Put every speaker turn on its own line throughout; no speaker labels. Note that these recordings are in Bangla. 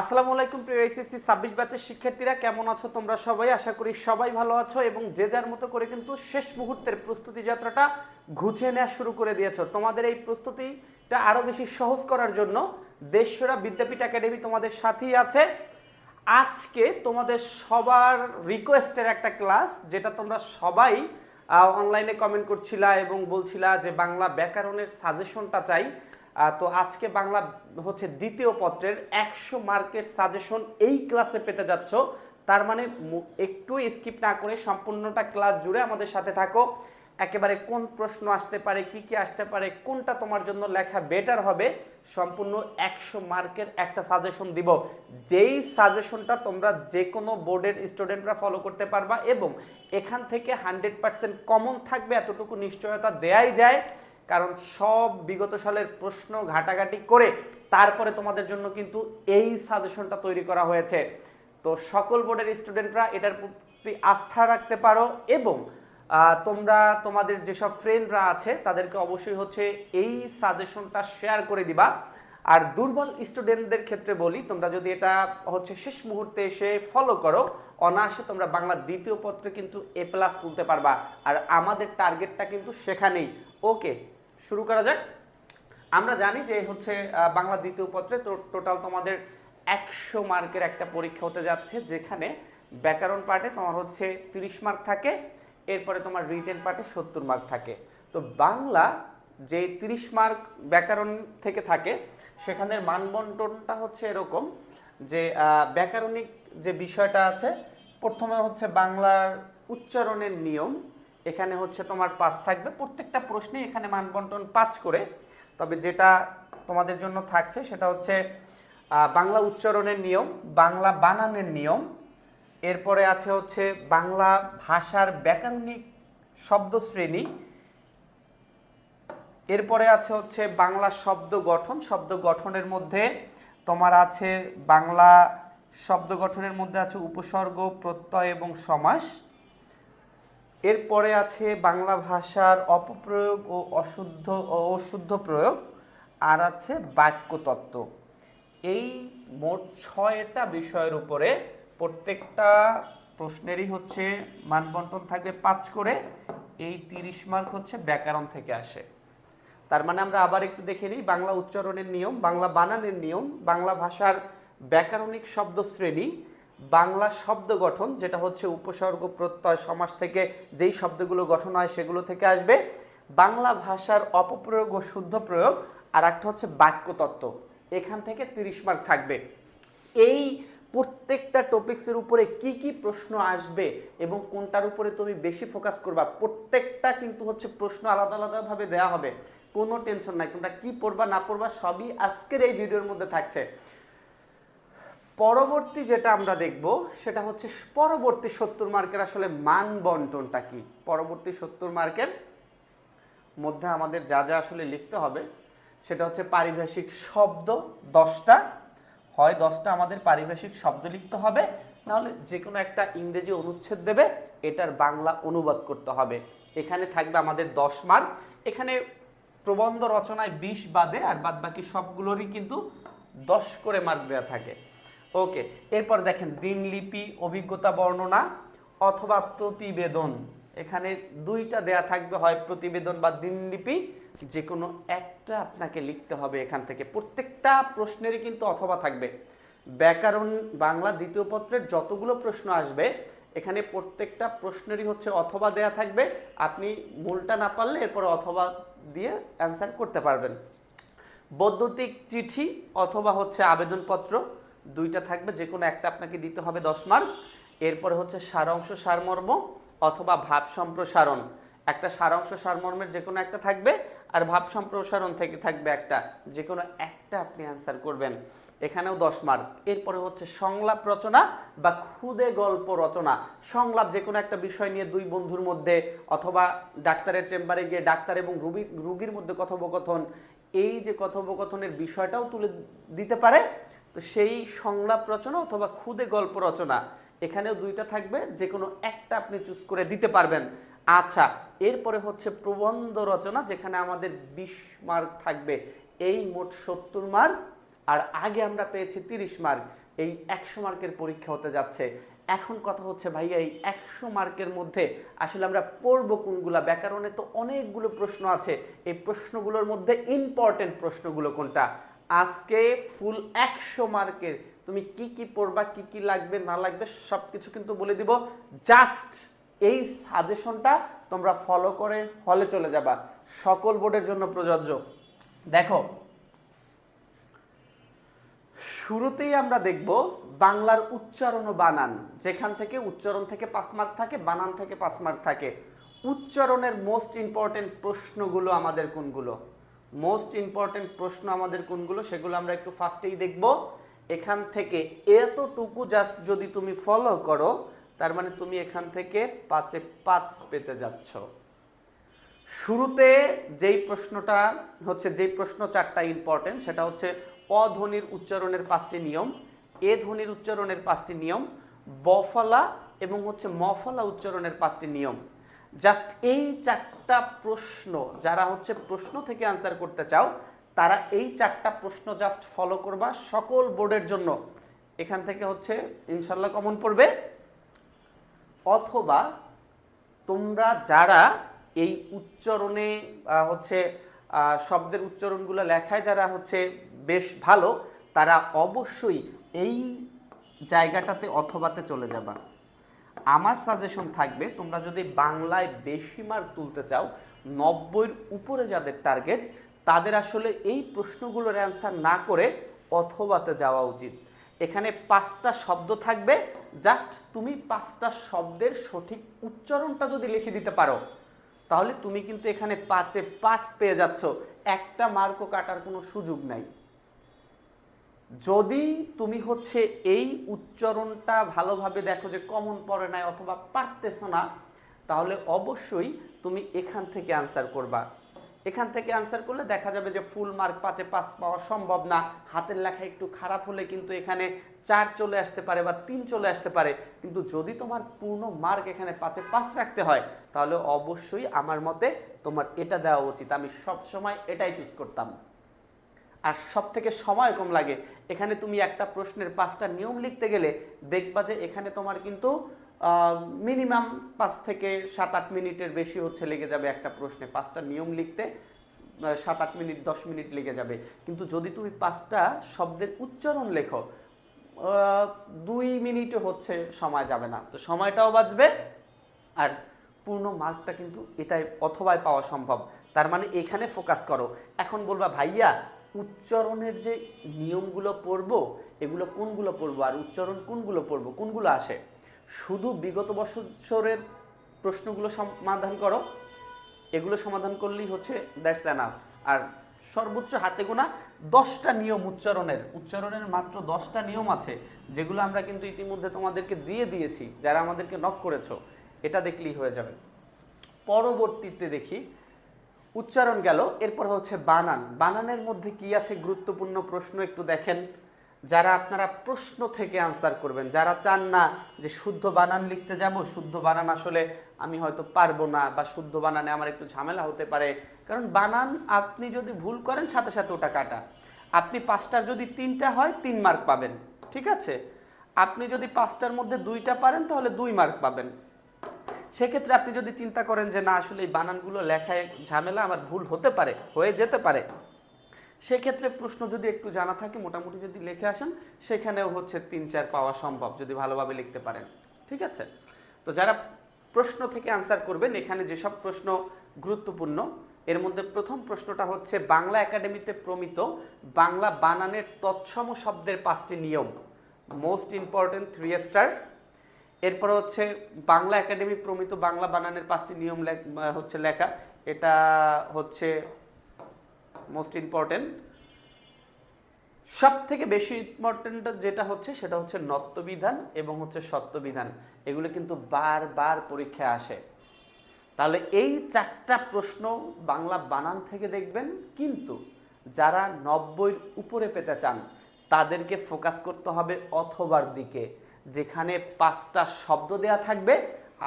আসসালামু আলাইকুম প্রিয় এইচএসসি 26 ব্যাচের শিক্ষার্থীরা, কেমন আছো তোমরা সবাই? আশা করি সবাই ভালো আছো এবং যে যার মতো করে কিন্তু শেষ মুহূর্তের প্রস্তুতি যাত্রাটা গুছিয়ে নেওয়া শুরু করে দিয়েছো। তোমাদের এই প্রস্তুতিটা আরো বেশি সহজ করার জন্য দেশসেরা বিদ্যাপীঠ একাডেমি তোমাদের সাথেই আছে। আজকে তোমাদের সবার রিকোয়েস্টের একটা ক্লাস, যেটা তোমরা সবাই অনলাইনে কমেন্ট করছিলা এবং বলছিলা যে বাংলা ব্যাকরণের সাজেশনটা চাই। তো আজকে বাংলা হচ্ছে দ্বিতীয় পত্রের 100 মার্কের সাজেশন এই ক্লাসে পেতে যাচ্ছ। তার মানে একটু স্কিপ না করে সম্পূর্ণটা ক্লাস জুড়ে আমাদের সাথে থাকো। একেবারে কোন প্রশ্ন আসতে পারে, কি কি আসতে পারে, কোনটা তোমার জন্য লেখা বেটার হবে, সম্পূর্ণ 100 মার্কের একটা সাজেশন দিব। যেই সাজেশনটা তোমরা যে কোনো বোর্ডের স্টুডেন্টরা ফলো করতে পারবা এবং এখান থেকে 100% কমন থাকবে, এতটুকু নিশ্চয়তা দেয়াই যায়। কারণ সব বিগত সালের প্রশ্ন ঘাটাঘাটি করে তারপরে তোমাদের জন্য কিন্তু এই সাজেশনটা তৈরি করা হয়েছে। তো সকল বোর্ডের স্টুডেন্টরা এটার প্রতি আস্থা রাখতে পারো এবং তোমরা তোমাদের যেসব ফ্রেন্ডরা আছে তাদেরকে অবশ্যই হচ্ছে এই সাজেশনটা শেয়ার করে দিবা। আর দুর্বল স্টুডেন্টদের ক্ষেত্রে বলি, তোমরা যদি এটা হচ্ছে শেষ মুহূর্তে এসে ফলো করো, অনায়াসে তোমরা বাংলা দ্বিতীয় পত্রে কিন্তু A+ তুলতে পারবা। আর আমাদের টার্গেটটা কিন্তু সেখানেই। ওকে, শুরু করা যাক। আমরা জানি যে হচ্ছে বাংলা দ্বিতীয় পত্রে টোটাল তোমাদের 100 মার্কের একটা পরীক্ষা হতে যাচ্ছে, যেখানে ব্যাকরণ পার্টে তোমার হচ্ছে 30 মার্ক থাকে, এরপরে তোমার রিটেন পার্টে 70 মার্ক থাকে। তো বাংলা যে 30 মার্ক ব্যাকরণ থেকে থাকে, সেখানের মানবন্টনটা হচ্ছে এরকম যে ব্যাকরণিক যে বিষয়টা আছে, প্রথমে হচ্ছে বাংলার উচ্চারণের নিয়ম, এখানে হচ্ছে তোমার 5 থাকবে। প্রত্যেকটা প্রশ্নে এখানে মানবন্টন 5 করে। তবে যেটা তোমাদের জন্য থাকছে সেটা হচ্ছে বাংলা উচ্চারণের নিয়ম, বাংলা বানানের নিয়ম, এরপরে আছে হচ্ছে বাংলা ভাষার ব্যাকরণিক শব্দ শ্রেণী, এরপরে আছে হচ্ছে বাংলা শব্দ গঠন। শব্দ গঠনের মধ্যে তোমার আছে বাংলা শব্দ গঠনের মধ্যে আছে উপসর্গ, প্রত্যয় এবং সমাস। এরপরে আছে বাংলা ভাষার অপপ্রয়োগ ও অশুদ্ধ প্রয়োগ, আর আছে বাক্যতত্ত্ব। এই মোট 6টা বিষয়ের উপরে প্রত্যেকটা প্রশ্নেরই হচ্ছে মানবন্টন থাকবে 5 করে। এই 30 মার্ক হচ্ছে ব্যাকরণ থেকে আসে। তার মানে আমরা আবার একটু দেখে নিই। বাংলা উচ্চারণের নিয়ম, বাংলা বানানের নিয়ম, বাংলা ভাষার ব্যাকরণিক শব্দ শ্রেণী, বাংলা শব্দ গঠন, যেটা হচ্ছে উপসর্গ, প্রত্যয়, সমাস থেকে যেই শব্দগুলো গঠন হয় সেগুলো থেকে আসবে, বাংলা ভাষার অপপ্রয়োগ ও শুদ্ধ প্রয়োগ, আর একটা হচ্ছে বাক্যতত্ত্ব। এখান থেকে 30 মার্ক থাকবে। এই প্রত্যেকটা টপিকসের উপরে কি কি প্রশ্ন আসবে এবং কোনটার উপরে তুমি বেশি ফোকাস করবা, প্রত্যেকটা কিন্তু হচ্ছে প্রশ্ন আলাদা আলাদাভাবে দেওয়া হবে। কোনো টেনশন নাই, তোমরা কি পড়বা না পড়বা সবই আজকের এই ভিডিওর মধ্যে থাকছে। পরবর্তী যেটা আমরা দেখব সেটা হচ্ছে পরবর্তী 70 মার্কের আসলে মান বন্টনটা কি। পরবর্তী 70 মার্কের মধ্যে আমাদের যা যা আসলে লিখতে হবে সেটা হচ্ছে পারিভাষিক শব্দ 10টা, হয় 10টা আমাদের পারিভাষিক শব্দ লিখতে হবে, নাহলে যে কোনো একটা ইংরেজি অনুচ্ছেদ দেবে, এটার বাংলা অনুবাদ করতে হবে। এখানে থাকবে আমাদের 10 মার্ক। এখানে প্রবন্ধ রচনায় 20 বাদে আর বাদ বাকি সবগুলোরই কিন্তু 10 করে মার্ক দেওয়া থাকে। ওকে, এরপর দেখেন দিনলিপি, অভিজ্ঞতা বর্ণনা অথবা প্রতিবেদন। এখানে 2টা দেয়া থাকবে, হয় প্রতিবেদন বা দিনলিপি, যে কোনো একটা আপনাকে লিখতে হবে এখান থেকে। প্রত্যেকটা প্রশ্নেরই কিন্তু অথবা থাকবে। ব্যাকরণ বাংলা দ্বিতীয় পত্রের যতগুলো প্রশ্ন আসবে এখানে প্রত্যেকটা প্রশ্নেরই হচ্ছে অথবা দেয়া থাকবে। আপনি মূলটা না পারলে এরপর অথবা দিয়ে অ্যান্সার করতে পারবেন। বৈদ্যুতিক চিঠি অথবা হচ্ছে আবেদনপত্র, 2টা থাকবে, যে কোনো একটা আপনাকে দিতে হবে 10 মার্ক। এরপরে হচ্ছে সারাংশ সারমর্ম অথবা ভাব সম্প্রসারণ, একটা সারাংশ সারমর্মের যে কোনো একটা থাকবে, আর ভাব সম্প্রসারণ থেকে থাকবে একটা, যে কোনো একটা আপনি অ্যান্সার করবেন, এখানেও 10 মার্ক। এরপরে হচ্ছে সংলাপ রচনা বা খুদে গল্প রচনা। সংলাপ যে কোনো একটা বিষয় নিয়ে দুই বন্ধুর মধ্যে অথবা ডাক্তারের চেম্বারে গিয়ে ডাক্তার এবং রুগীর মধ্যে কথোপকথন, এই যে কথোপকথনের বিষয়টাও তুলে দিতে পারে। তো সেই সংলাপ রচনা অথবা খুদে গল্প রচনা, এখানেও 2টা থাকবে, যে কোনো একটা আপনি চুজ করে দিতে পারবেন। আচ্ছা, এরপরে হচ্ছে প্রবন্ধ রচনা, যেখানে আমাদের 20 মার্ক থাকবে। এই মোট 70 মার্ক আর আগে আমরা পেয়েছি 30 মার্ক। এই 100 মার্কের পরীক্ষা হতে যাচ্ছে। এখন কথা হচ্ছে ভাইয়া এই 100 মার্কের মধ্যে আসলে আমরা পড়বো কোনগুলা? ব্যাকরণে তো অনেকগুলো প্রশ্ন আছে, এই প্রশ্নগুলোর মধ্যে ইম্পর্টেন্ট প্রশ্নগুলো কোনটা? আজকে ফুল 100 মার্কের তুমি কি কি পড়বা, কি কি লাগবে না লাগবে সবকিছু কিন্তু বলে দিব। জাস্ট এই সাজেশনটা তোমরা ফলো করে হলে চলে যাবা, সকল বোর্ডের জন্য প্রযোজ্য। দেখো, শুরুতেই আমরা দেখব বাংলার উচ্চারণ ও বানান, যেখান থেকে উচ্চারণ থেকে 5 মার্ক থাকে, বানান থেকে 5 মার্ক থাকে। উচ্চারণের মোস্ট ইম্পর্টেন্ট প্রশ্নগুলো আমাদের কোনগুলো? মোস্ট ইম্পর্টেন্ট প্রশ্ন আমাদের কোনগুলো সেগুলো আমরা একটু ফার্স্টেই দেখব। এখান থেকে এতটুকু জাস্ট যদি তুমি ফলো করো, তার মানে তুমি এখান থেকে 5-এ 5 পেতে যাচ্ছ। শুরুতে যেই প্রশ্নটা হচ্ছে, যেই প্রশ্ন 4টা ইম্পর্টেন্ট, সেটা হচ্ছে অধ্বনির উচ্চারণের 5টি নিয়ম, এ ধ্বনির উচ্চারণের 5টি নিয়ম, বফলা এবং হচ্ছে মফলা উচ্চারণের 5টি নিয়ম। জাস্ট এই 4টা প্রশ্ন যারা হচ্ছে প্রশ্ন থেকে আনসার করতে চাও, তারা এই 4টা প্রশ্ন জাস্ট ফলো করবা, সকল বোর্ডের জন্য। এখান থেকে হচ্ছে ইনশাল্লাহ কমন পড়বে। অথবা তোমরা যারা এই উচ্চারণে হচ্ছে শব্দের উচ্চারণগুলো লেখায় যারা হচ্ছে বেশ ভালো, তারা অবশ্যই এই জায়গাটাতে অথবাতে চলে যাবা। আমার সাজেশন থাকবে, তোমরা যদি বাংলায় বেশি মার্ক তুলতে চাও, 90-এর উপরে যাদের টার্গেট, তাদের আসলে এই প্রশ্নগুলোর অ্যান্সার না করে অথবাতে যাওয়া উচিত। এখানে 5টা শব্দ থাকবে, জাস্ট তুমি 5টা শব্দের সঠিক উচ্চারণটা যদি লিখে দিতে পারো, তাহলে তুমি কিন্তু এখানে 5-এ 5 পেয়ে যাচ্ছ, একটা মার্কও কাটার কোনো সুযোগ নাই। যদি তুমি হচ্ছে এই উচ্চারণটা ভালোভাবে দেখো যে কমন পড়ে নাই অথবা পারতেছ না, তাহলে অবশ্যই তুমি এখান থেকে আনসার করবা। এখান থেকে আনসার করলে দেখা যাবে যে ফুল মার্ক 5-এ 5 পাওয়া সম্ভব না। হাতের লেখা একটু খারাপ হলে কিন্তু এখানে 4 চলে আসতে পারে বা 3 চলে আসতে পারে, কিন্তু যদি তোমার পূর্ণ মার্ক এখানে 5-এ 5 রাখতে হয়, তাহলে অবশ্যই আমার মতে তোমার এটা দেওয়া উচিত। আমি সব সময় এটাই চুজ করতাম। আর সব থেকে সময় কম লাগে। এখানে তুমি একটা প্রশ্নের 5টা নিয়ম লিখতে গেলে দেখবা যে এখানে তোমার কিন্তু মিনিমাম 5 থেকে 7-8 মিনিটের বেশি হচ্ছে লেগে যাবে একটা প্রশ্নে। 5টা নিয়ম লিখতে 7-8 মিনিট 10 মিনিট লেগে যাবে। কিন্তু যদি তুমি 5টা শব্দের উচ্চারণ লেখো, 2 মিনিটও হচ্ছে সময় যাবে না, তো সময়টাও বাঁচবে আর পূর্ণ মার্কটা কিন্তু এটাই অথবায় পাওয়া সম্ভব। তার মানে এখানে ফোকাস করো। এখন বলবা ভাইয়া উচ্চারণের যে নিয়মগুলো পড়বো, এগুলো কোনগুলো পড়বো আর উচ্চারণ কোনগুলো পড়বো, কোনগুলো আসে? শুধু বিগত বছরের প্রশ্নগুলো সমাধান করো, এগুলো সমাধান করলেই হচ্ছে দ্যাটস এনাফ। আর সর্বোচ্চ হাতে গোনা 10টা নিয়ম উচ্চারণের মাত্র 10টা নিয়ম আছে, যেগুলো আমরা কিন্তু ইতিমধ্যে তোমাদেরকে দিয়ে দিয়েছি যারা আমাদেরকে নক করেছো। এটা দেখলেই হয়ে যাবে। পরবর্তীতে দেখি উচ্চারণ গেল, এরপর হচ্ছে বানান। বানানের মধ্যে কি আছে গুরুত্বপূর্ণ প্রশ্ন একটু দেখেন। যারা আপনারা প্রশ্ন থেকে আনসার করবেন, যারা চান না যে শুদ্ধ বানান লিখতে যাব, শুদ্ধ বানান আসলে আমি হয়তো পারবো না বা শুদ্ধ বানানে আমার একটু ঝামেলা হতে পারে, কারণ বানান আপনি যদি ভুল করেন সাথে সাথে ওটা কাটা। আপনি 5টার যদি 3টা হয় 3 মার্ক পাবেন, ঠিক আছে? আপনি যদি 5টার মধ্যে 2টা পারেন তাহলে 2 মার্ক পাবেন। সেক্ষেত্রে আপনি যদি চিন্তা করেন যে না আসলে এই বানানগুলো লেখায় ঝামেলা, আমার ভুল হতে পারে, হয়ে যেতে পারে, সেক্ষেত্রে প্রশ্ন যদি একটু জানা থাকে, মোটামুটি যদি লিখে আসেন, সেখানেও হচ্ছে 3-4 পাওয়া সম্ভব যদি ভালোভাবে লিখতে পারেন, ঠিক আছে? তো যারা প্রশ্ন থেকে আনসার করবেন, এখানে যেসব প্রশ্ন গুরুত্বপূর্ণ, এর মধ্যে প্রথম প্রশ্নটা হচ্ছে বাংলা একাডেমিতে প্রমিত বাংলা বানানের তৎসম শব্দের 5টি নিয়ম, মোস্ট ইম্পর্টেন্ট 3 স্টার। এরপর হচ্ছে বাংলা একাডেমি প্রমিত বাংলা বানানের 5টি নিয়ম হচ্ছে লেখা, এটা হচ্ছে মোস্ট ইম্পর্টেন্ট। সব থেকে বেশি ইম্পর্টেন্ট যেটা হচ্ছে সেটা হচ্ছে নত্যবিধান এবং হচ্ছে সত্যবিধান, এগুলো কিন্তু বারবার পরীক্ষায় আসে। তাহলে এই 4টা প্রশ্ন বাংলা বানান থেকে দেখবেন, কিন্তু যারা 90-এর উপরে পেতে চান তাদেরকে ফোকাস করতে হবে অথবার দিকে, যেখানে 5টা শব্দ দেয়া থাকবে,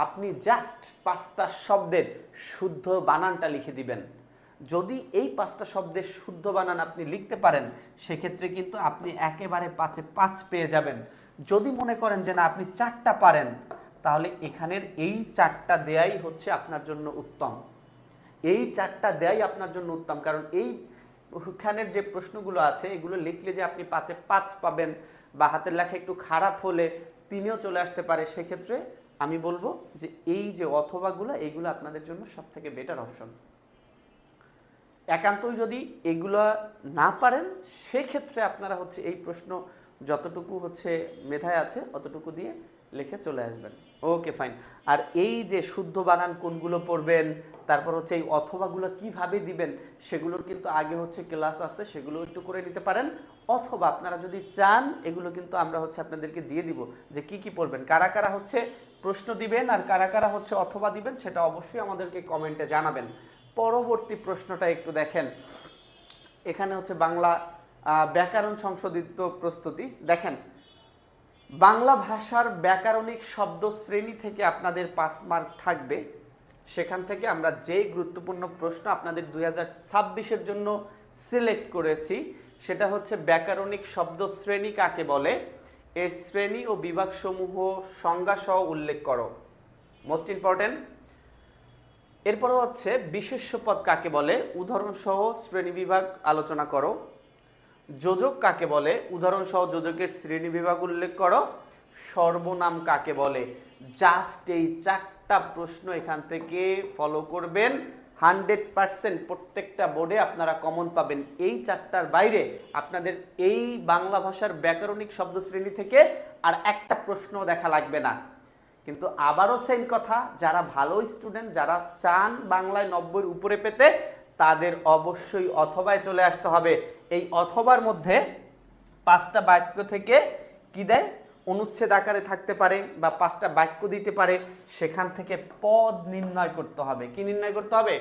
আপনি জাস্ট 5টা শব্দের শুদ্ধ বানানটা লিখে দিবেন। যদি এই 5টা শব্দের শুদ্ধ বানান আপনি লিখতে পারেন সেক্ষেত্রে কিন্তু আপনি একেবারে 5-এ 5 পেয়ে যাবেন। যদি মনে করেন যে না আপনি 4টা পারেন, তাহলে এখানের এই 4টা দেয়াই হচ্ছে আপনার জন্য উত্তম। এই 4টা দেয়াই আপনার জন্য উত্তম, কারণ এইখানের যে প্রশ্নগুলো আছে এগুলো লিখলে যে আপনি 5-এ 5 পাবেন, বা হাতের লেখা একটু খারাপ হলে 3-এও চলে আসতে পারে, সেক্ষেত্রে আমি বলবো যে এই যে অথবাগুলো এইগুলো আপনাদের জন্য সবথেকে বেটার অপশন। একান্তই যদি এগুলো না পারেন সেক্ষেত্রে আপনারা হচ্ছে এই প্রশ্ন যতটুকু হচ্ছে মেধায় আছে অতটুকু দিয়ে লিখে চলে আসবেন। Okay fine. আর এই যে শুদ্ধ বানান কোনগুলো পড়বেন, তারপর হচ্ছে এই অথবাগুলো কিভাবে দিবেন, সেগুলোর কিন্তু আগে হচ্ছে ক্লাস আছে, সেগুলো একটু করে নিতে পারেন। অথবা আপনারা যদি চান এগুলো কিন্তু আমরা হচ্ছে আপনাদেরকে দিয়ে দিব যে কি কি পড়বেন, কারা কারা হচ্ছে প্রশ্ন দিবেন আর কারা কারা হচ্ছে অথবা দিবেন, সেটা অবশ্যই আমাদেরকে কমেন্টে জানাবেন। পরবর্তী প্রশ্নটা একটু দেখেন। এখানে হচ্ছে বাংলা ব্যাকরণ সংশোধিত প্রস্তুতি। দেখেন, বাংলা ভাষার ব্যাকরণিক শব্দ শ্রেণী থেকে আপনাদের 5 মার্ক থাকবে। সেখান থেকে আমরা যে গুরুত্বপূর্ণ প্রশ্ন আপনাদের 2026-এর জন্য সিলেক্ট করেছি সেটা হচ্ছে ব্যাকরণিক শব্দ শ্রেণী কাকে বলে, এর শ্রেণী ও বিভাগসমূহ সংজ্ঞা সহ উল্লেখ করো। Most important. এরপর হচ্ছে বিশেষ্য পদ কাকে বলে, উদাহরণ সহ শ্রেণী বিভাগ আলোচনা করো। যোজক কাকে বলে, উদাহরণ সহ যোজকের শ্রেণী বিভাগ উল্লেখ করো। সর্বনাম কাকে বলে। জাস্ট এই 4টা প্রশ্ন এখান থেকে ফলো করবেন, 100% প্রত্যেকটা বোর্ডে আপনারা কমন পাবেন। এই 4টার বাইরে আপনাদের এই বাংলা ভাষার ব্যাকরণিক শব্দ শ্রেণী থেকে আর একটা প্রশ্ন দেখা লাগবে না। কিন্তু আবারও সেম কথা, যারা ভালো স্টুডেন্ট, যারা চান বাংলায় 90-এর উপরে পেতে, তাদের অবশ্যই অথবায় চলে আসতে হবে। এই অথবার মধ্যে 5টা বাক্য থেকে কি দেয়, অনুচ্ছেদ আকারে থাকতে পারে বা 5টা বাক্য দিতে পারে, সেখান থেকে পদ নির্ণয় করতে হবে। কি নির্ণয় করতে হবে?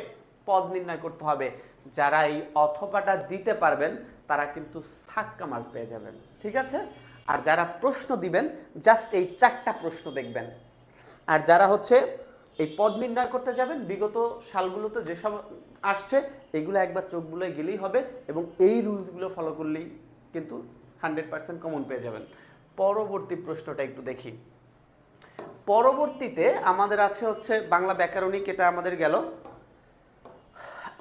পদ নির্ণয় করতে হবে। যারা এই অথবাটা দিতে পারবেন তারা কিন্তু ছাক্কা মার্ক পেয়ে যাবেন, ঠিক আছে? আর যারা প্রশ্ন দিবেন জাস্ট এই 4টা প্রশ্ন দেখবেন। আর যারা হচ্ছে এই পদ নির্ণয় করতে যাবেন, বিগত সালগুলোতে যেসব আসছে এগুলো একবার চোখ বুলে গেলেই হবে, এবং এই রুলসগুলো ফলো করলেই কিন্তু 100% কমন পেয়ে যাবেন। পরবর্তী প্রশ্নটা একটু দেখি। পরবর্তীতে আমাদের আছে হচ্ছে বাংলা ব্যাকরণিক, এটা আমাদের গেল।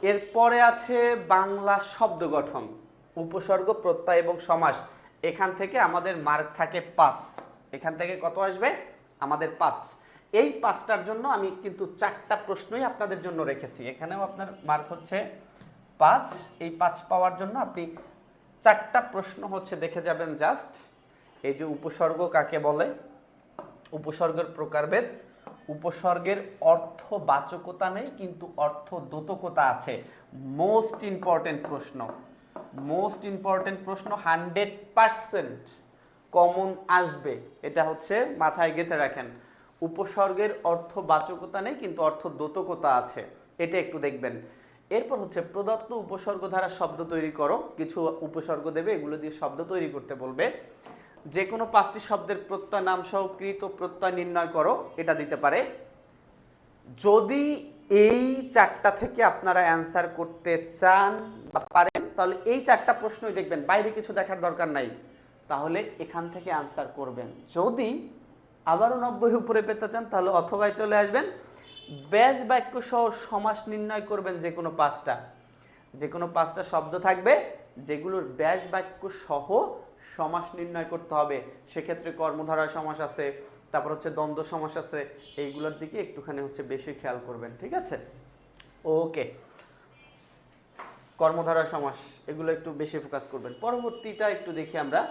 এরপরে আছে বাংলা শব্দ গঠন, উপসর্গ, প্রত্যয় এবং সমাস। এখান থেকে আমাদের মার্ক থাকে 5। এখান থেকে কত আসবে? আমাদের 5। এই 5টার জন্য আমি কিন্তু 4টা প্রশ্নই আপনাদের জন্য রেখেছি। এখানেও আপনার মার্ক হচ্ছে 5। এই 5 পাওয়ার জন্য আপনি 4টা প্রশ্ন হচ্ছে দেখে যাবেন। জাস্ট এই যে উপসর্গ কাকে বলে, উপসর্গের প্রকারভেদ, উপসর্গের অর্থবাচকতা নেই কিন্তু অর্থ দ্যোতকতা আছে। মোস্ট ইম্পর্টেন্ট প্রশ্ন, মোস্ট ইম্পর্টেন্ট প্রশ্ন, 100% কমন আসবে, এটা হচ্ছে মাথায় গেঁথে রাখেন। উপসর্গের অর্থবাচকতা নেই কিন্তু অর্থ দ্যোতকতা আছে, এটা একটু দেখবেন। এরপর হচ্ছে প্রদত্ত উপসর্গ দ্বারা শব্দ তৈরি করো। কিছু উপসর্গ দেবে, এগুলো দিয়ে শব্দ তৈরি করতে বলবে। যে কোনো 5টি শব্দের প্রত্যয় নাম সহ কৃত প্রত্যয় নির্ণয় করো, এটা দিতে পারে। যদি এই 4টা থেকে আপনারা অ্যান্সার করতে চান বা পারেন তাহলে এই 4টা প্রশ্নই দেখবেন, বাইরে কিছু দেখার দরকার নাই, তাহলে এখান থেকে অ্যান্সার করবেন। যদি আবারও 90-এর উপরে পেতে চান তাহলে অথবায় চলে আসবেন। ব্যাস বাক্য সহ সমাস নির্ণয় করবেন। যে কোনো 5টা শব্দ থাকবে যেগুলোর ব্যাস বাক্য সহ সমাস নির্ণয় করতে হবে। সেক্ষেত্রে কর্মধারয় সমাস আছে, তারপর হচ্ছে দ্বন্দ্ব সমাস আছে, এইগুলোর দিকে একটুখানি হচ্ছে বেশি খেয়াল করবেন, ঠিক আছে? ওকে, কর্মধারয় সমাস এগুলো একটু বেশি ফোকাস করবেন। পরবর্তীটা একটু দেখি আমরা।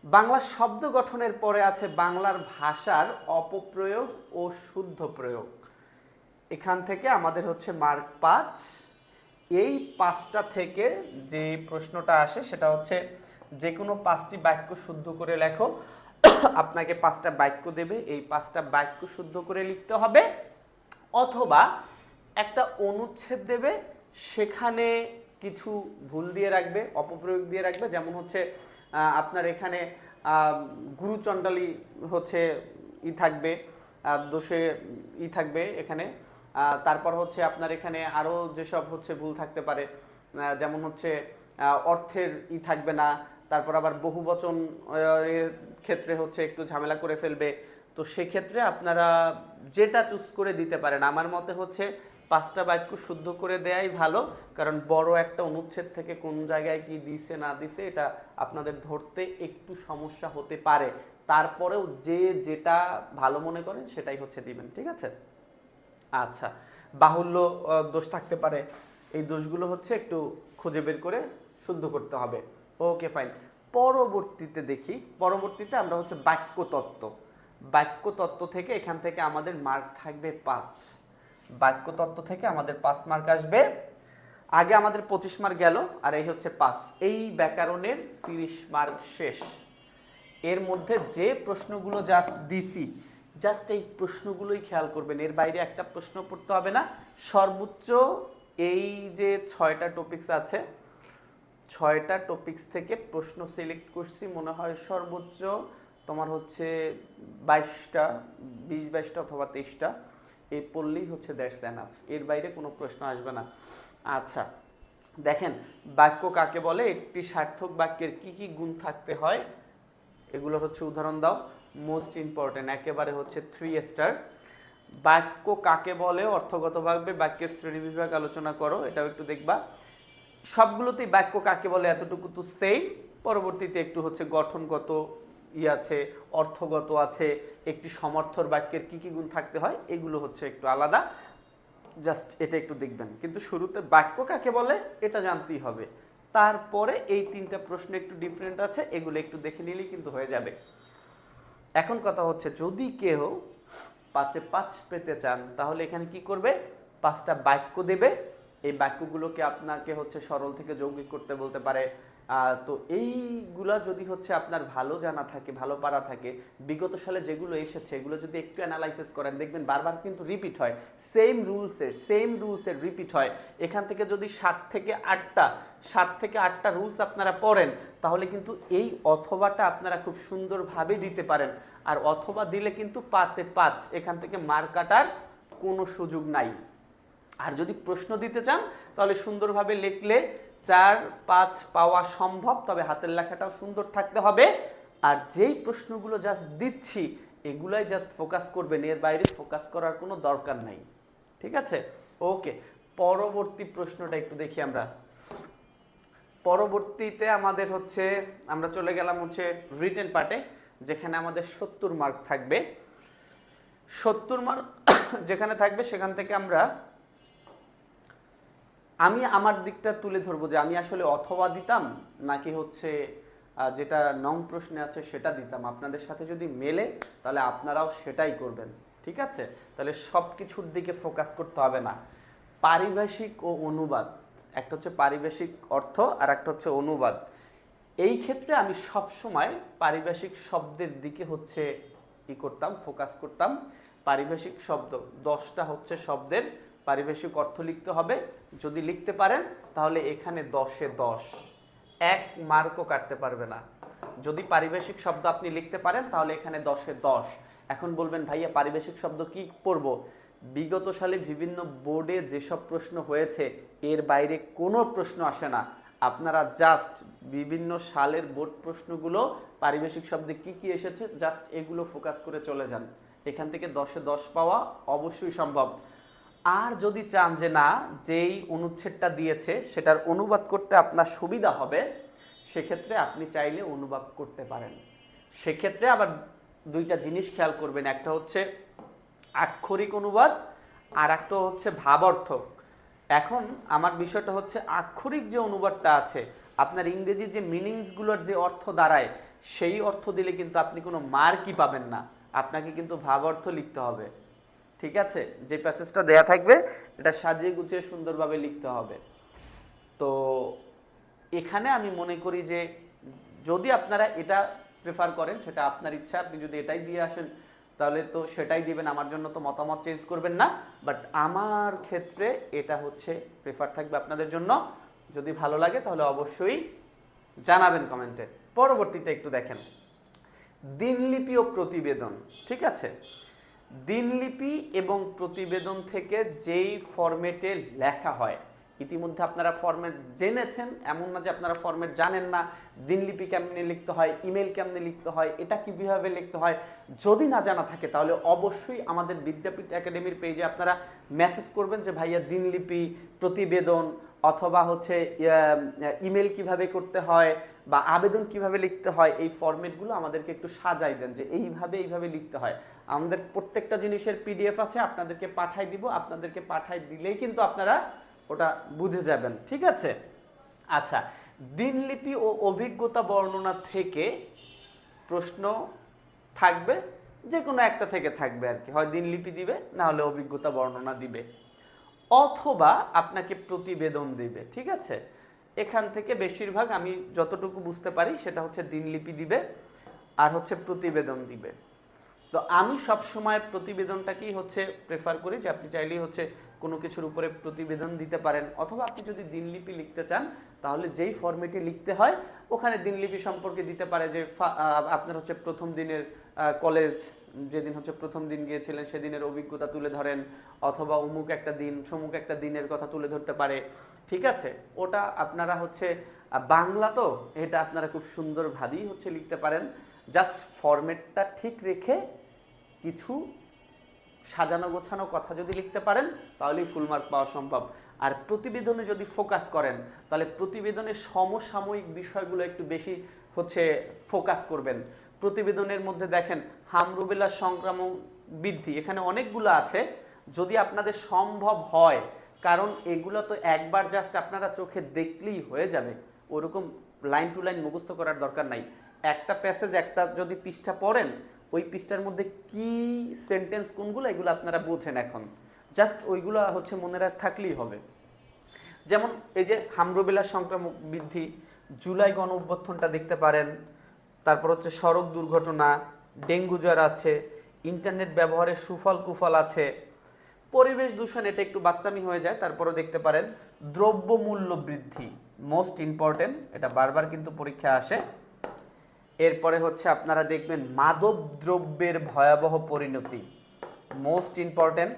বাংলা শব্দ গঠনের পরে আছে বাংলার ভাষার অপপ্রয়োগ ও শুদ্ধ প্রয়োগ। এখান থেকে আমাদের হচ্ছে মার্ক 5। এই 5টা থেকে যে প্রশ্নটা আসে সেটা হচ্ছে যে কোনো 5টি বাক্য শুদ্ধ করে লেখো। আপনাকে 5টা বাক্য দেবে, এই 5টা বাক্য শুদ্ধ করে লিখতে হবে, অথবা একটা অনুচ্ছেদ দেবে, সেখানে কিছু ভুল দিয়ে রাখবে, অপপ্রয়োগ দিয়ে রাখবে। যেমন হচ্ছে আপনার এখানে গুরুচণ্ডালী হচ্ছে থাকবে, দোষে থাকবে এখানে তারপর হচ্ছে আপনার এখানে আরো যেসব হচ্ছে ভুল থাকতে পারে, যেমন হচ্ছে অর্থের থাকবে না, তারপর আবার বহুবচন এর ক্ষেত্রে হচ্ছে একটু ঝামেলা করে ফেলবে। তো সেক্ষেত্রে আপনারা যেটা চুজ করে দিতে পারেন, আমার মতে হচ্ছে 5টা বাক্য শুদ্ধ করে দেয়াই ভালো, কারণ বড় একটা অনুচ্ছেদ থেকে কোন জায়গায় কি দিছে না দিছে এটা আপনাদের ধরতে একটু সমস্যা হতে পারে। তারপরেও যে যেটা ভালো মনে করেন সেটাই হচ্ছে দিবেন, ঠিক আছে? আচ্ছা, বাহুল্য দোষ থাকতে পারে, এই দোষগুলো হচ্ছে একটু খুঁজে বের করে শুদ্ধ করতে হবে। Okay fine. পরবর্তীতে দেখি, পরবর্তীতে আমরা হচ্ছে বাক্যতত্ত্ব। বাক্যতত্ত্ব থেকে এখান থেকে আমাদের মার্ক থাকবে 5। বাক্যতত্ত্ব থেকে আমাদের 5 মার্ক আসবে। আগে আমাদের 25 মার্ক গেল, আর এই হচ্ছে 5। এই ব্যাকরণের 30 মার্ক শেষ। এর মধ্যে যে প্রশ্নগুলো জাস্ট দিছি, জাস্ট এই প্রশ্নগুলোই খেয়াল করবেন, এর বাইরে একটা প্রশ্ন পড়তে হবে না। সর্বোচ্চ এই যে 6টা টপিকস আছে, 6টা টপিকস থেকে প্রশ্ন সিলেক্ট করছি, মনে হয় সর্বোচ্চ তোমার হচ্ছে 22টা, 20-22টা অথবা 23টা, এই পড়লেই হচ্ছে দ্যাটস এনাফ। এর বাইরে কোনো প্রশ্ন আসবে না। আচ্ছা, দেখেন বাক্য কাকে বলে, একটি সার্থক বাক্যের কি কি গুণ থাকতে হয়, এগুলো হচ্ছে উদাহরণ দাও। মোস্ট ইম্পর্টেন্ট, একেবারে হচ্ছে 3 স্টার। বাক্য কাকে বলে, অর্থগতভাবে বাক্যের শ্রেণীবিভাগ আলোচনা করো, এটাও একটু দেখবা। সবগুলোতেই বাক্য কাকে বলে এতটুকু তো সেম, পরবর্তীতে একটু হচ্ছে গঠনগত আছে, অর্থগত আছে, একটি সমর্থর বাক্যের কি কি গুণ থাকতে হয় এগুলো হচ্ছে একটু আলাদা, জাস্ট এটা একটু দেখবেন। কিন্তু শুরুতে বাক্য কাকে বলে এটা জানতেই হবে, তারপরে এই 3টা প্রশ্ন একটু ডিফারেন্ট আছে, এগুলো একটু দেখে নিলেই কিন্তু হয়ে যাবে। এখন কথা হচ্ছে যদি কেউ 5-এ 5 পেতে চান, তাহলে এখানে কি করবে, 5টা বাক্য দেবে। এই বাক্যগুলোকে আপনাকে হচ্ছে সরল থেকে যৌগিক করতে বলতে পারে। তো এইগুলা যদি হচ্ছে আপনার ভালো জানা থাকে, ভালো পারা থাকে, বিগত সালে যেগুলো এসেছে এগুলো যদি একটু অ্যানালাইসিস করেন, দেখবেন বারবার কিন্তু রিপিট হয়, সেম রুলসের রিপিট হয়। এখান থেকে যদি 7 থেকে 8টা রুলস আপনারা পড়েন, তাহলে কিন্তু এই অথবাটা আপনারা খুব সুন্দরভাবে দিতে পারেন। আর অথবা দিলে কিন্তু 5-এ 5, এখান থেকে মার্ক কাটার কোনো সুযোগ নাই। আর যদি প্রশ্ন দিতে চান তাহলে সুন্দরভাবে লিখলে 4-5 পাওয়া সম্ভব, তবে হাতের লেখাটাও সুন্দর থাকতে হবে। আর যেই প্রশ্নগুলো জাস্ট দিচ্ছি এগুলাই জাস্ট ফোকাস করবেন, এর বাইরে ফোকাস করার কোনো দরকার নাই, ঠিক আছে? ওকে, পরবর্তী প্রশ্নটা একটু দেখি আমরা। পরবর্তীতে আমাদের হচ্ছে আমরা চলে গেলাম হচ্ছে রিটেন পার্টে, যেখানে আমাদের 70 মার্ক থাকবে। 70 মার্ক যেখানে থাকবে সেখান থেকে আমি আমার দিকটা তুলে ধরবো যে আমি আসলে অথবা দিতাম নাকি হচ্ছে যেটা নং প্রশ্নে আছে সেটা দিতাম। আপনাদের সাথে যদি মেলে তাহলে আপনারাও সেটাই করবেন, ঠিক আছে? তাহলে সব কিছুর দিকে ফোকাস করতে হবে না। পারিভাষিক ও অনুবাদ, একটা হচ্ছে পারিভাষিক অর্থ আর একটা হচ্ছে অনুবাদ। এই ক্ষেত্রে আমি সব সময় পারিভাষিক শব্দের দিকে হচ্ছে ফোকাস করতাম। পারিভাষিক শব্দ 10টা হচ্ছে শব্দের পারিভাষিক অর্থ লিখতে হবে। যদি লিখতে পারেন তাহলে এখানে 10-এ 10, 1 মার্কও কাটতে পারবে না। যদি পারিভাষিক শব্দ আপনি লিখতে পারেন তাহলে এখানে 10-এ 10। এখন বলবেন ভাইয়া পারিভাষিক শব্দ কি পড়ব? বিগত সালে বিভিন্ন বোর্ডে যেসব প্রশ্ন হয়েছে এর বাইরে কোনো প্রশ্ন আসে না। আপনারা জাস্ট বিভিন্ন সালের বোর্ড প্রশ্নগুলো পারিভাষিক শব্দে কি কি এসেছে জাস্ট এগুলো ফোকাস করে চলে যান, এখান থেকে 10-এ 10 পাওয়া অবশ্যই সম্ভব। আর যদি চান যে না, যেই অনুচ্ছেদটা দিয়েছে সেটার অনুবাদ করতে আপনার সুবিধা হবে, সেক্ষেত্রে আপনি চাইলে অনুবাদ করতে পারেন। সেক্ষেত্রে আবার 2টা জিনিস খেয়াল করবেন, একটা হচ্ছে আক্ষরিক অনুবাদ আর একটা হচ্ছে ভাবার্থক। এখন আমার বিষয়টা হচ্ছে আক্ষরিক যে অনুবাদটা আছে, আপনার ইংরেজি যে মিনিংসগুলোর যে অর্থ দাঁড়ায় সেই অর্থ দিলে কিন্তু আপনি কোনো মার্কই পাবেন না, আপনাকে কিন্তু ভাবার্থ লিখতে হবে, ঠিক আছে? যে প্যাসেজটা দেয়া থাকবে এটা সাজিয়ে গুছিয়ে সুন্দরভাবে লিখতে হবে। তো এখানে আমি মনে করি যে যদি আপনারা এটা প্রেফার করেন সেটা আপনার ইচ্ছা, আপনি যদি এটাই দিয়ে আসেন তাহলে তো সেটাই দিবেন, আমার জন্য তো মতামত চেঞ্জ করবেন না। বাট আমার ক্ষেত্রে এটা হচ্ছে প্রেফার থাকবে আপনাদের জন্য। যদি ভালো লাগে তাহলে অবশ্যই জানাবেন কমেন্টে। পরবর্তীতে একটু দেখেন দিনলিপি ও প্রতিবেদন, ঠিক আছে? দিনলিপি এবং প্রতিবেদন থেকে যেই ফরম্যাটে লেখা হয়, ইতিমধ্যে আপনারা ফরম্যাট জেনেছেন, এমন না যে আপনারা ফরম্যাট জানেন না। দিনলিপি কেমনে লিখতে হয়, ইমেল কেমনে লিখতে হয়, এটা কিভাবে লিখতে হয়, যদি না জানা থাকে তাহলে অবশ্যই আমাদের বিদ্যাপীঠ একাডেমির পেজে আপনারা মেসেজ করবেন যে ভাইয়া দিনলিপি, প্রতিবেদন অথবা হচ্ছে ইমেল কিভাবে করতে হয় বা আবেদন কিভাবে লিখতে হয়, এই ফরম্যাটগুলো আমাদেরকে একটু সাজাই দেন যে এইভাবে লিখতে হয়। আমাদের প্রত্যেকটা জিনিসের পিডিএফ আছে, আপনাদেরকে পাঠাই দিব, আপনাদেরকে পাঠাই দিলেই কিন্তু আপনারা ওটা বুঝে যাবেন, ঠিক আছে? আচ্ছা, দিনলিপি ও অভিজ্ঞতা বর্ণনা থেকে প্রশ্ন থাকবে, যে কোনো একটা থেকে থাকবে আর কি, হয় দিনলিপি দিবে না হলে অভিজ্ঞতা বর্ণনা দিবে, অথবা আপনাকে প্রতিবেদন দিবে, ঠিক আছে? এখান থেকে বেশিরভাগ আমি যতটুকু বুঝতে পারি সেটা হচ্ছে দিনলিপি দিবে আর হচ্ছে প্রতিবেদন দিবে। তো আমি সব সময় প্রতিবেদনটাকেই হচ্ছে প্রেফার করি, যে আপনি চাইলেই হচ্ছে কোনো কিছুর উপরে প্রতিবেদন দিতে পারেন, অথবা আপনি যদি দিনলিপি লিখতে চান তাহলে যেই ফরম্যাটে লিখতে হয় ওখানে দিনলিপি সম্পর্কে দিতে পারে, যে আপনার হচ্ছে প্রথম দিনের কলেজ, যেদিন হচ্ছে প্রথম দিন গিয়েছিলেন সেদিনের অভিজ্ঞতা তুলে ধরেন, অথবা অমুক একটা দিন সমুক একটা দিনের কথা তুলে ধরতে পারে, ঠিক আছে? ওটা আপনারা হচ্ছে বাংলা তো, এটা আপনারা খুব সুন্দরভাবেই হচ্ছে লিখতে পারেন। জাস্ট ফরম্যাটটা ঠিক রেখে কিছু সাজানো গোছানো কথা যদি লিখতে পারেন তাহলেই ফুল মার্ক পাওয়া সম্ভব। আর প্রতিবেদনে যদি ফোকাস করেন তাহলে প্রতিবেদনের সমসাময়িক বিষয়গুলো একটু বেশি হচ্ছে ফোকাস করবেন। প্রতিবেদনের মধ্যে দেখেন হামরুবেলার সংক্রামক বৃদ্ধি, এখানে অনেকগুলো আছে, যদি আপনাদের সম্ভব হয়, কারণ এগুলো তো একবার জাস্ট আপনারা চোখে দেখলেই হয়ে যাবে, ওরকম লাইন টু লাইন মুখস্থ করার দরকার নাই। একটা প্যাসেজ, একটা যদি পৃষ্ঠা পড়েন, ওই পৃষ্ঠার মধ্যে কি সেন্টেন্স কোনগুলো এগুলো আপনারা বোঝেন, এখন জাস্ট ওইগুলো হচ্ছে মনে থাকলেই হবে। যেমন এই যে হামরুবেলার সংক্রামক বৃদ্ধি, জুলাই গণ অভ্যুত্থানটা দেখতে পারেন, তারপর হচ্ছে সড়ক দুর্ঘটনা, ডেঙ্গু জ্বর আছে, ইন্টারনেট ব্যবহারের সুফল কুফল আছে, পরিবেশ দূষণ, এটা একটু বাচ্চামি হয়ে যায়, তারপরে দেখতে পারেন দ্রব্যমূল্য বৃদ্ধি, মোস্ট ইম্পর্টেন্ট, এটা বারবার কিন্তু পরীক্ষা আসে। এরপরে হচ্ছে আপনারা দেখবেন মাদক দ্রব্যের ভয়াবহ পরিণতি, মোস্ট ইম্পর্টেন্ট।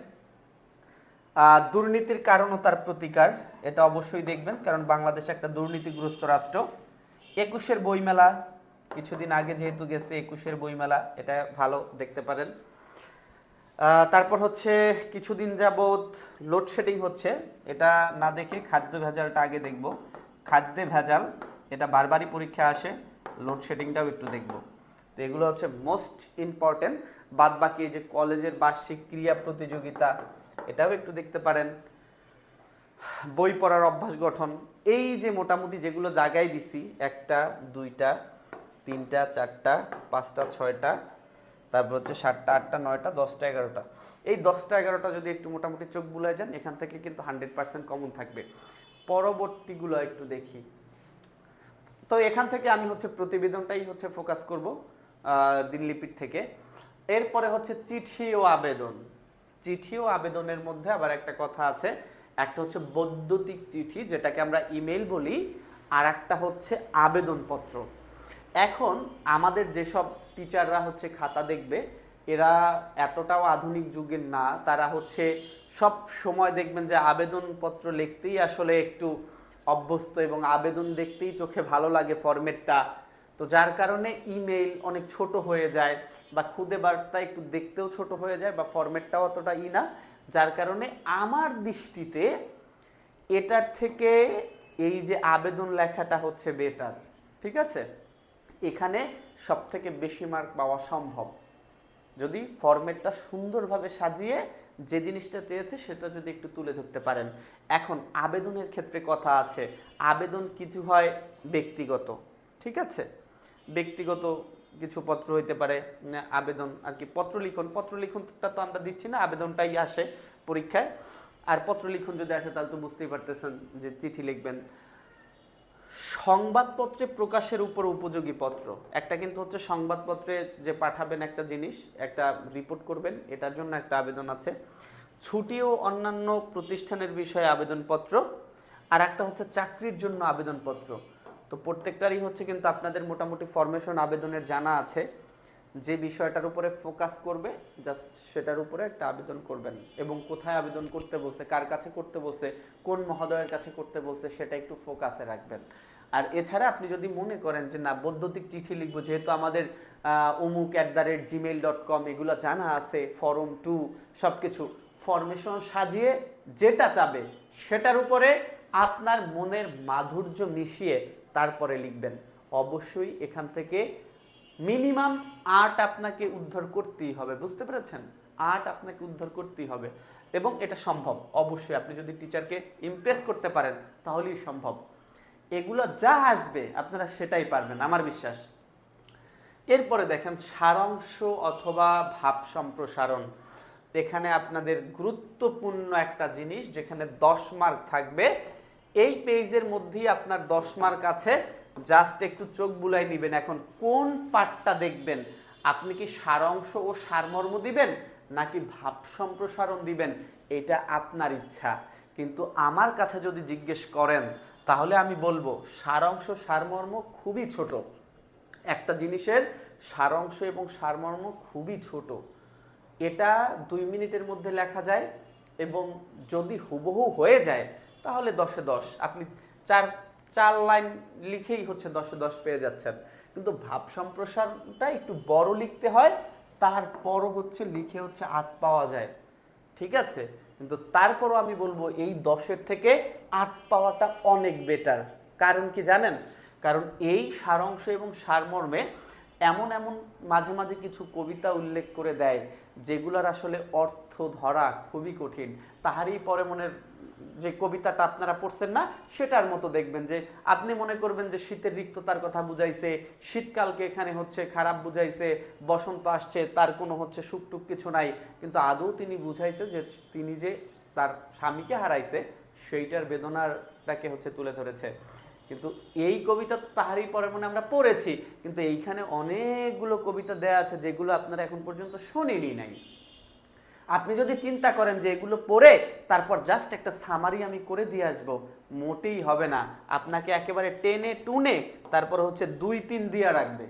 দুর্নীতির কারণ ও তার প্রতিকার, এটা অবশ্যই দেখবেন, কারণ বাংলাদেশ একটা দুর্নীতিগ্রস্ত রাষ্ট্র। 21-এর বইমেলা, কিছুদিন আগে যেহেতু গেছে 21-এর বইমেলা, এটা ভালো দেখতে পারেন। তারপর হচ্ছে কিছুদিন যাবৎ লোডশেডিং হচ্ছে, এটা না দেখে খাদ্য ভেজালটা আগে দেখব। খাদ্যে ভেজাল, এটা বারবারই পরীক্ষা আসে, লোডশেডিংটাও একটু দেখব। তো এগুলো হচ্ছে মোস্ট ইম্পর্টেন্ট। বাদ বাকি এই যে কলেজের বার্ষিক ক্রীড়া প্রতিযোগিতা, এটাও একটু দেখতে পারেন। বই পড়ার অভ্যাস গঠন, এই যে মোটামুটি যেগুলো দাগাই দিছি, 1টা 2টা 3টা 4টা 5টা 6টা, তারপর হচ্ছে 7টা 8টা 9টা 10টা 11টা, এই 10টা 11টা যদি একটু মোটামুটি চোখ বুলাই যান, এখান থেকে কিন্তু 100% কমন থাকবে। পরবর্তীগুলো একটু দেখি। তো এখান থেকে আমি হচ্ছে প্রতিবেদনটাই হচ্ছে ফোকাস করব দিনলিপির থেকে। এরপরে হচ্ছে চিঠি ও আবেদন। চিঠি ও আবেদনের মধ্যে আবার একটা কথা আছে, একটা হচ্ছে বৈদ্যুতিক চিঠি, যেটাকে আমরা ইমেল বলি, আর একটা হচ্ছে আবেদনপত্র। এখন আমাদের যেসব টিচাররা হচ্ছে খাতা দেখবে, এরা এতটাও আধুনিক যুগের না, তারা হচ্ছে সব সময় দেখবেন যে আবেদনপত্র লিখতেই আসলে একটু অভ্যস্ত, এবং আবেদন দেখতেই চোখে ভালো লাগে ফরম্যাটটা। তো যার কারণে ইমেল অনেক ছোট হয়ে যায়, বা খুদে বার্তা একটু দেখতেও ছোট হয়ে যায়, বা ফরম্যাটটাও অতটা না, যার কারণে আমার দৃষ্টিতে এটার থেকে এই যে আবেদন লেখাটা হচ্ছে বেটার, ঠিক আছে? এখানে সব থেকে বেশি মার্ক পাওয়া সম্ভব যদি ফরম্যাটটা সুন্দরভাবে সাজিয়ে যে জিনিসটা চেয়েছে সেটা যদি একটু তুলে ধরতে পারেন। এখন আবেদনের ক্ষেত্রে কথা আছে, আবেদন কিছু হয় ব্যক্তিগত, ঠিক আছে? ব্যক্তিগত কিছু পত্র হইতে পারে, আবেদন আর কি পত্রলিখনটা তো আমরা দিচ্ছি না, আবেদনটাই আসে পরীক্ষায়। আর পত্রলিখন যদি আসে তাহলে তো বুঝতেই পারতেছেন যে চিঠি লিখবেন। সংবাদপত্রে প্রকাশের উপর উপযোগী পত্র, একটা কিন্তু হচ্ছে সংবাদপত্রে যে পাঠাবেন একটা জিনিস, একটা রিপোর্ট করবেন, এটার জন্য একটা আবেদন আছে। ছুটি ও অন্যান্য প্রতিষ্ঠানের বিষয়ে আবেদনপত্র, আর একটা হচ্ছে চাকরির জন্য আবেদনপত্র। তো প্রত্যেকটারই হচ্ছে কিন্তু আপনাদের মোটামুটি ফরমেশন আবেদনের জানা আছে। যে বিষয়টার উপরে ফোকাস করবে জাস্ট সেটার উপরে একটা আবেদন করবেন, এবং কোথায় আবেদন করতে বলছে, কার কাছে করতে বলছে, কোন মহোদয়ের কাছে করতে বলছে, সেটা একটু ফোকাসে রাখবেন। আর এছাড়া আপনি যদি মনে করেন যে না বৈদ্যুতিক চিঠি লিখবো, যেহেতু আমাদের omuk@gmail.com এগুলো জানা আছে, ফর্ম 2 সব কিছু ফরমেশন সাজিয়ে যেটা চাবে সেটার উপরে আপনার মনের মাধুর্য মিশিয়ে তারপরে লিখবেন। অবশ্যই এখান থেকে মিনিমাম 8 আপনাকে উদ্ধার করতেই হবে, বুঝতে পেরেছেন? 8 আপনাকে উদ্ধার করতেই হবে, এবং এটা সম্ভব। অবশ্যই আপনি যদি টিচারকে ইমপ্রেস করতে পারেন তাহলেই সম্ভব। এগুলো যা আসবে আপনারা সেটাই পারবেন, আমার বিশ্বাস। এরপরে দেখেন সারাংশ অথবা ভাব সম্প্রসারণ। এখানে আপনাদের গুরুত্বপূর্ণ একটা জিনিস, যেখানে 10 মার্ক থাকবে। এই পেজের মধ্যেই আপনার 10 মার্ক আছে, জাস্ট একটু চোখ বুলাই নেবেন। এখন কোন পার্টটা দেখবেন? আপনি কি সারাংশ ও সারমর্ম দিবেন নাকি ভাব সম্প্রসারণ দিবেন, এটা আপনার ইচ্ছা। কিন্তু আমার কাছে যদি জিজ্ঞেস করেন তাহলে আমি বলবো সারাংশ সারমর্ম খুবই ছোট। একটা জিনিসের সারাংশ এবং সারমর্ম খুবই ছোট, এটা 2 মিনিটের মধ্যে লেখা যায়, এবং যদি হুবহু হয়ে যায় তাহলে 10-এ 10। আপনি চার লাইন লিখেই হচ্ছে 10-এ 10 পেয়ে যাচ্ছেন। কিন্তু ভাব সম্প্রসারণটা একটু বড় লিখতে হয়, তারপরও হচ্ছে লিখে হচ্ছে 8 পাওয়া যায়, ঠিক আছে? কিন্তু তারপরও আমি বলবো এই 10-এর থেকে 8 পাওয়াটা অনেক বেটার। কারণ কি জানেন? কারণ এই সারাংশ এবং সারমর্মে এমন এমন মাঝে মাঝে কিছু কবিতা উল্লেখ করে দেয় যেগুলোর আসলে অর্থ ধরা খুবই কঠিন। তাহারই পরে মনের যে কবিতাটা আপনারা পড়ছেন না, সেটার মতো দেখবেন যে আপনি মনে করবেন যে শীতের রিক্ততার কথা বুঝাইছে, শীতকালকে এখানে হচ্ছে খারাপ বুঝাইছে, বসন্ত আসছে তার কোনো হচ্ছে সুখটুক কিছু নাই, কিন্তু আদৌ তিনি বুঝাইছে যে তিনি যে তার স্বামীকে হারাইছে সেইটার বেদনাটাকে হচ্ছে তুলে ধরেছে। কিন্তু এই কবিতা তো তাহারই পরে মনে আমরা পড়েছি, কিন্তু এইখানে অনেকগুলো কবিতা দেয়া আছে যেগুলো আপনারা এখন পর্যন্ত শোনেনই নাই। আপনি যদি চিন্তা করেন যে এগুলো পড়ে তারপর জাস্ট একটা সামারি আমি করে দিয়ে আসবো, মোটেই হবে না। আপনাকে একেবারে টেনে টুনে তারপর হচ্ছে 2-3 দিয়া রাখবে,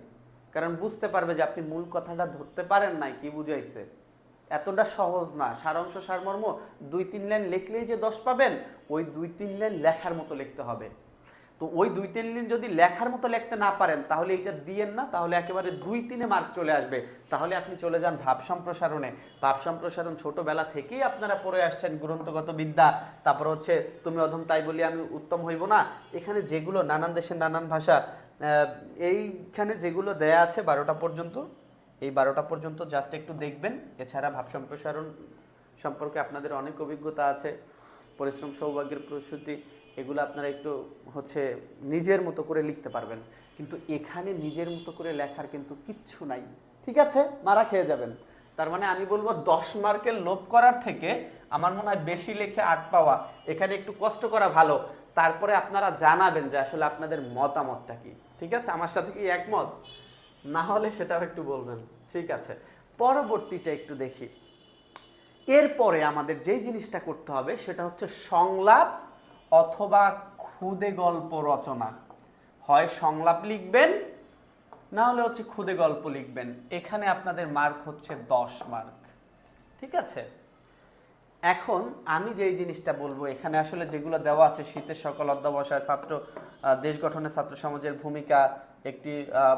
কারণ বুঝতে পারবে যে আপনি মূল কথাটা ধরতে পারেন নাই, কি বুঝাইছে। এতটা সহজ না। সারাংশ সারমর্ম 2-3 লাইন লিখলেই যে 10 পাবেন, ওই 2-3 লাইন লেখার মতো লিখতে হবে। তো ওই 2-3 লাইন যদি লেখার মতো লিখতে না পারেন তাহলে এটা দিয়েন না, তাহলে একেবারে 2-3-এ মার্ক চলে আসবে। তাহলে আপনি চলে যান ভাব সম্প্রসারণে। ভাব সম্প্রসারণ ছোটবেলা থেকেই আপনারা পড়ে আসছেন, গ্রন্থগত বিদ্যা। তারপর হচ্ছে তুমি অধম তাই বলি আমি উত্তম হইব না। এখানে যেগুলো নানান দেশের নানান ভাষা, এইখানে যেগুলো দেয়া আছে 12টা পর্যন্ত, এই 12টা পর্যন্ত জাস্ট একটু দেখবেন। এছাড়া ভাব সম্প্রসারণ সম্পর্কে আপনাদের অনেক অভিজ্ঞতা আছে, পরিশ্রম সৌভাগ্যের প্রস্তুতি, এগুলো আপনারা একটু হচ্ছে নিজের মতো করে লিখতে পারবেন। কিন্তু এখানে নিজের মতো করে লেখার কিন্তু কিচ্ছু নাই, ঠিক আছে? মারা খেয়ে যাবেন। তার মানে আমি বলবো 10 মার্কের লোভ করার থেকে আমার মনে হয় বেশি লিখে 8 পাওয়া, এখানে একটু কষ্ট করা ভালো। তারপরে আপনারা জানাবেন যে আসলে আপনাদের মতামতটা কি, ঠিক আছে? আমার সাথে কি একমত? না হলে সেটাও একটু বলবেন, ঠিক আছে? পরবর্তীটা একটু দেখি। এরপরে আমাদের যেই জিনিসটা করতে হবে সেটা হচ্ছে সংলাপ অথবা খুদে গল্প রচনা। হয় সংলাপ লিখবেন, না হলে হচ্ছে খুদে গল্প লিখবেন। এখানে আপনাদের মার্ক হচ্ছে 10 মার্ক, ঠিক আছে? এখন আমি যেই জিনিসটা বলবো, এখানে আসলে যেগুলো দেওয়া আছে, শীতের সকল অধ্যবসায়, ছাত্র দেশ গঠনে ছাত্র সমাজের ভূমিকা, একটি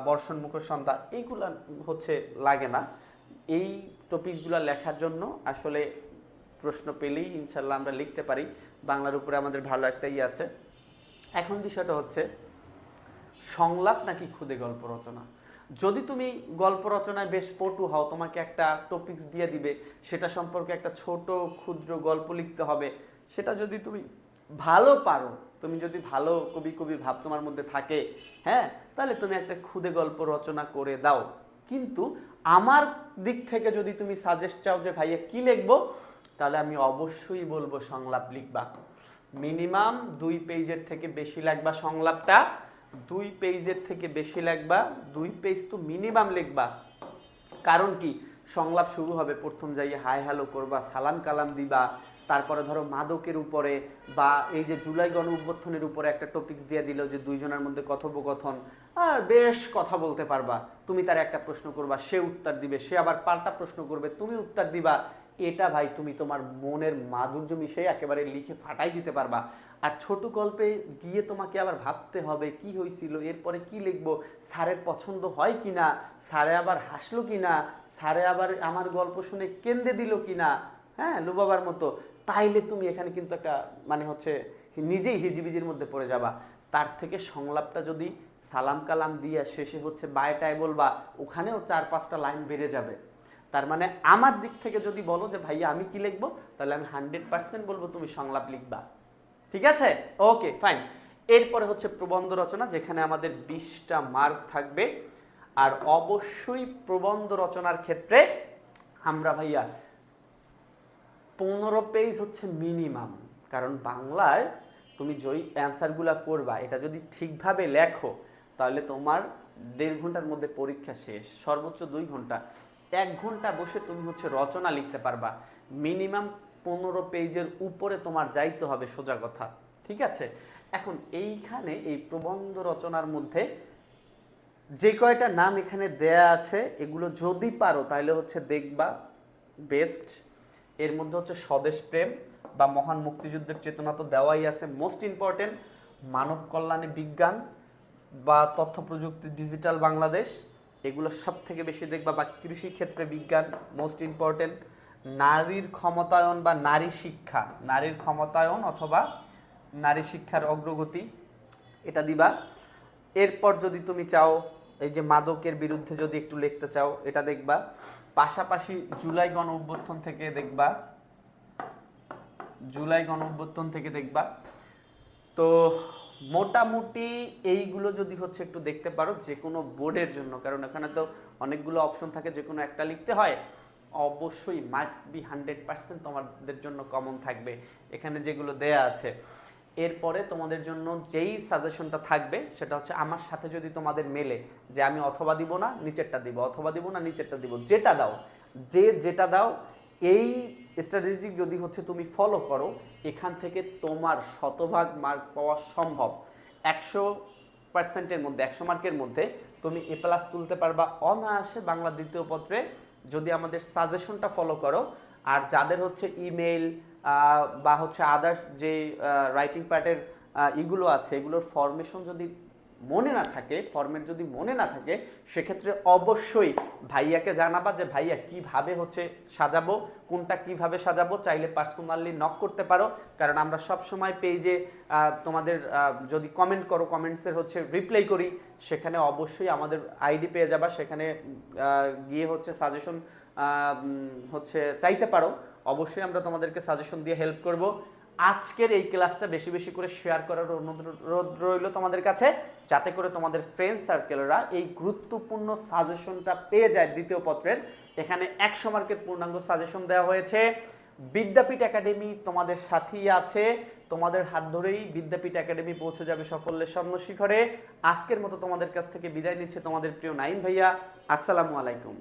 বর্ষণ মুখর সন্ধ্যা, এইগুলো হচ্ছে লাগে না। এই টপিকসগুলো লেখার জন্য আসলে প্রশ্ন পেলেই ইনশাল্লাহ আমরা লিখতে পারি। বাংলার উপরে আমাদের ভালো একটা আছে। এখন বিষয়টা হচ্ছে সংলাপ নাকি খুদে গল্প রচনা। যদি তুমি গল্প রচনায় বেশ পটু হও, তোমাকে একটা টপিকস দিয়ে দিবে, সেটা সম্পর্কে একটা ছোট ক্ষুদ্র গল্প লিখতে হবে। সেটা যদি তুমি ভালো পারো, তুমি যদি ভালো কবির ভাব তোমার মধ্যে থাকে, হ্যাঁ, তাহলে তুমি একটা খুদে গল্প রচনা করে দাও। কিন্তু আমার দিক থেকে যদি তুমি সাজেস্ট চাও যে ভাইয়া কি লিখবো, তাহলে আমি অবশ্যই বলবো সংলাপ লিখবা। মিনিমাম 2 পেজের থেকে বেশি লিখবা সংলাপটা, 2 পেজের থেকে বেশি লিখবা, 2 পেজ তো মিনিমাম লিখবা। কারণ কি, সংলাপ শুরু হবে, প্রথম যাইয়ে হাই হ্যালো করবা, সালাম কালাম দিবা, তারপরে ধরো মাদকের উপরে, বা এই যে জুলাই গণ অভ্যুত্থানের উপরে একটা টপিকস দিয়ে দিল যে দুইজনের মধ্যে কথোপকথন, বেশ কথা বলতে পারবা। তুমি তার একটা প্রশ্ন করবা, সে উত্তর দিবে, সে আবার পাল্টা প্রশ্ন করবে, তুমি উত্তর দিবা। এটা ভাই তুমি তোমার মনের মাধুর্য মিশিয়ে একেবারে লিখে ফাটাই দিতে পারবা। আর ছোট গল্পে গিয়ে তোমাকে আবার ভাবতে হবে কি হয়েছিল, এরপরে কি লিখবো, স্যারের পছন্দ হয় কিনা, স্যারে আবার হাসলো কিনা, স্যারে আবার আমার গল্প শুনে কেন্দে দিল কিনা, হ্যাঁ লুবাবার মতো, তাইলে তুমি এখানে কিন্তু একটা মানে হচ্ছে নিজেই হিজিবিজির মধ্যে পড়ে যাবা। তার থেকে সংলাপটা যদি সালাম কালাম দিয়ে শেষে হচ্ছে বায়টায় বলবা, ওখানেও 4-5টা লাইন বেড়ে যাবে। তার মানে আমার দিক থেকে যদি বলো যে ভাইয়া আমি কি লিখবো, তাহলে আমি 100% বলবো তুমি সংলাপ লিখবা। ঠিক আছে, ওকে ফাইন। এরপরে হচ্ছে প্রবন্ধ রচনা, যেখানে আমাদের 20টা মার্ক থাকবে। আর অবশ্যই প্রবন্ধ রচনার ক্ষেত্রে আমরা ভাইয়া 15 পেজ হচ্ছে মিনিমাম। কারণ বাংলায় তুমি যেই অ্যান্সারগুলো করবা এটা যদি ঠিকভাবে লেখো, তাহলে তোমার 1.5 ঘন্টার মধ্যে পরীক্ষা শেষ, সর্বোচ্চ 2 ঘন্টা। 1 ঘন্টা বসে তুমি হচ্ছে রচনা লিখতে পারবা। মিনিমাম 15 পেজের উপরে তোমার যাইতে হবে, সোজা কথা। ঠিক আছে, এখন এইখানে এই প্রবন্ধ রচনার মধ্যে যে কয়টা নাম এখানে দেয়া আছে, এগুলো যদি পারো তাহলে হচ্ছে দেখবা বেস্ট। এর মধ্যে হচ্ছে স্বদেশ প্রেম বা মহান মুক্তিযুদ্ধের চেতনা তো দেওয়াই আছে, মোস্ট ইম্পর্টেন্ট। মানব কল্যাণে বিজ্ঞান বা তথ্য প্রযুক্তি ডিজিটাল বাংলাদেশ, এগুলো সব থেকে বেশি দেখবা। বা কৃষি ক্ষেত্রে বিজ্ঞান, মোস্ট ইম্পর্টেন্ট। নারীর ক্ষমতায়ন বা নারী শিক্ষা, নারীর ক্ষমতায়ন অথবা নারী শিক্ষার অগ্রগতি, এটা দিবা। এরপর যদি তুমি চাও এই যে মাদকের বিরুদ্ধে যদি একটু লিখতে চাও, এটা দেখবা। পাশাপাশি জুলাই গণ অভ্যুত্থান থেকে দেখবা, জুলাই গণ অভ্যুত্থান থেকে দেখবা। তো মোটামুটি এইগুলো যদি হচ্ছে একটু দেখতে পারো যে কোনো বোর্ডের জন্য, কারণ এখানে তো অনেকগুলো অপশন থাকে, যে কোনো একটা লিখতে হয়, অবশ্যই মাস্ট বি 100% তোমাদের জন্য কমন থাকবে এখানে যেগুলো দেয়া আছে। এরপরে তোমাদের জন্য যেই সাজেশনটা থাকবে সেটা হচ্ছে আমার সাথে যদি তোমাদের মেলে, যে আমি অথবা দিব না নিচেরটা দিব, অথবা দিব না নিচেরটা দিব, যেটা দাও, যেটা দাও, এই স্ট্র্যাটেজি যদি হচ্ছে তুমি ফলো করো, এখান থেকে তোমার শতভাগ মার্ক পাওয়া সম্ভব। 100%-এর মধ্যে, 100 মার্কের মধ্যে তুমি এ প্লাস তুলতে পারবা অনায়াসে বাংলা দ্বিতীয় পত্রে, যদি আমাদের সাজেশনটা ফলো করো। আর যাদের হচ্ছে ইমেল বা হচ্ছে আদার্স যে রাইটিং পার্টের এগুলো আছে, এগুলোর ফরমেশন যদি মনে না থাকে, ফরম্যাট যদি মনে না থাকে, সেক্ষেত্রে অবশ্যই ভাইয়াকে জানাবা যে ভাইয়া কিভাবে হচ্ছে সাজাবো, কোনটা কিভাবে সাজাবো। চাইলে পার্সোনালি নক করতে পারো, কারণ আমরা সব সময় পেজে তোমাদের যদি কমেন্ট করো, কমেন্টসের হচ্ছে রিপ্লাই করি, সেখানে অবশ্যই আমাদের আইডি পেয়ে যাবা, সেখানে গিয়ে হচ্ছে সাজেশন হচ্ছে চাইতে পারো। অবশ্যই আমরা তোমাদেরকে সাজেশন দিয়ে হেল্প করব। আজকের এই ক্লাসটা বেশি বেশি করে শেয়ার করার অনুরোধ রইল তোমাদের কাছে, যাতে করে তোমাদের ফ্রেন্ড সার্কেলরা এই গুরুত্বপূর্ণ সাজেশনটা পেয়ে যায় দ্বিতীয় পত্রের। এখানে 100 মার্কের পূর্ণাঙ্গ সাজেশন দেওয়া হয়েছে। বিদ্যাপীঠ একাডেমি তোমাদের সাথেই আছে, তোমাদের হাত ধরেই বিদ্যাপীঠ একাডেমি পৌঁছে যাবে সাফল্যের স্বর্ণ শিখরে। আজকের মতো তোমাদের কাছ থেকে বিদায় নিচ্ছে তোমাদের প্রিয় নাইম ভাইয়া। আসসালামু আলাইকুম।